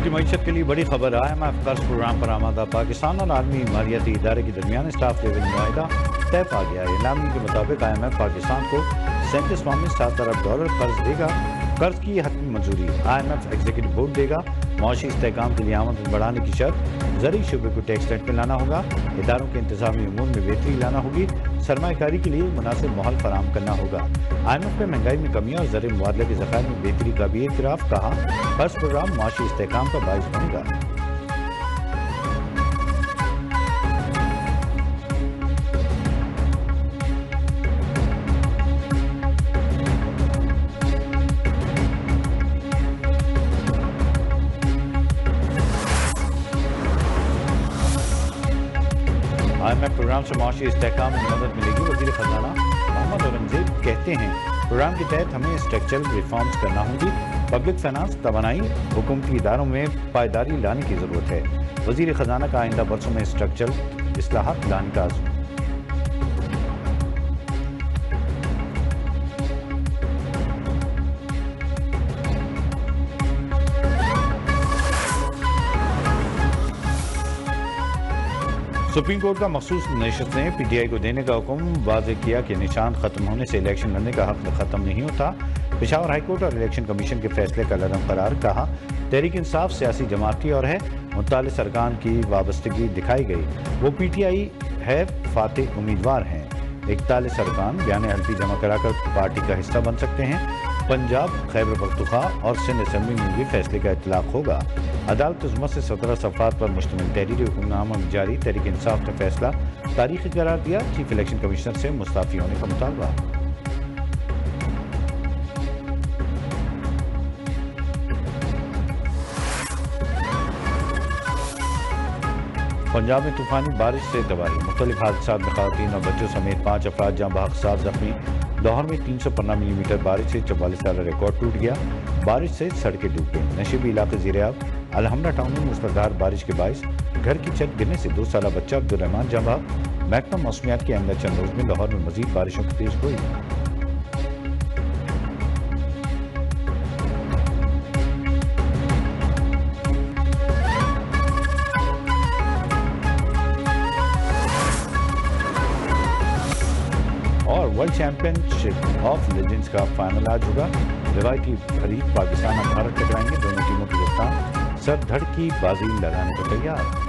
की मईशत के लिए बड़ी खबर IMF कर्ज प्रोग्राम पर आमादा पाकिस्तान और आलमी मालियाती इदारे के दरमियान स्टाफ लेवल मुआहिदा तय पा गया है। इलामी के मुताबिक IMF पाकिस्तान को 37.7 अरब $, कर्ज देगा। कर्ज की हतमी मंजूरी IMF एग्जीक्यूटिव बोर्ड देगा। मुआशी इस्तेहकाम के लिए आमदन बढ़ाने की शर्त ज़रूरी शुबे को टैक्स रेट में लाना होगा। इदारों के इंतजामी उमूर में बेहतरी लाना होगी। सरमायाकारी के लिए मुनासिब माहौल फराहम करना होगा। IMF ने महंगाई में कमियाँ और ज़र मुबादले के ज़खायर में बेहतरी का भी एतराफ़ कहा। कर्ज प्रोग्राम मुआशी इस्तेहकाम का बाइस बनेगा। IMF प्रोग्राम से मुआशी इस्तेहकाम में मदद मिलेगी। वज़ीर ख़ज़ाना मोहम्मद औरंगज़ेब कहते हैं, प्रोग्राम के तहत हमें स्ट्रक्चरल रिफॉर्म्स करना होंगी। पब्लिक फाइनेंस, तवानाई, हुकूमती इदारों में पायदारी लाने की ज़रूरत है। वज़ीर ख़ज़ाना का आइंदा बरसों में स्ट्रक्चरल इस्लाहात लाने का आज़म। सुप्रीम कोर्ट का मखसूस नशिस्त ने PTI को देने का हुक्म वाज़ेह किया कि निशान खत्म होने से इलेक्शन लड़ने का हक खत्म नहीं होता। पेशावर हाई कोर्ट और इलेक्शन कमीशन के फैसले का लदम करार कहा। तहरीक इंसाफ सियासी जमाती और है, मुत्तालिक अरकान की वाबस्तगी दिखाई गई। वो PTI है, फातेह उम्मीदवार हैं। 41 अरकान बयान हल्फी जमा कराकर पार्टी का हिस्सा बन सकते हैं। पंजाब, खैबर पख्तूनख्वा और सिंध असेंबली में भी फैसले का इतलाक होगा। अदालत उज़्मा से 17 सफ़हात पर मुश्तमिल तहरीरी हुक्मनामा में जारी तहरीक इंसाफ ने फैसला तारीखी करार दिया। चीफ इलेक्शन कमिश्नर से मुस्तफ़ी होने का मुतालबा। पंजाब में तूफानी बारिश से तबाही, मुख्तलिफ हादसात में ख़वातीन और बच्चों समेत 5 अफराद जाँ बहक, 7 ज़ख्मी। लाहौर में 315 मिलीमीटर बारिश से 44 साल रिकॉर्ड टूट गया। बारिश से सड़कें डूब गईं। नशीबी इलाके ज़ेर-ए-आब। अलहमरा टाउन में मुसलधार बारिश के बाइस घर की छत गिरने से 2 साला बच्चा अब्दुर्रहमान जाँ बहक। महकमा मौसमियात के आइंदा चंद रोज में लाहौर में मजीद बारिशों की तेज गोई। और वर्ल्ड चैंपियनशिप ऑफ लेजेंड्स का फाइनल आज होगा। रिवायती हरीफ पाकिस्तान और भारत टकराएंगे। दोनों टीमों की कप्तान सर धड़ की बाजी लगाने को तैयार।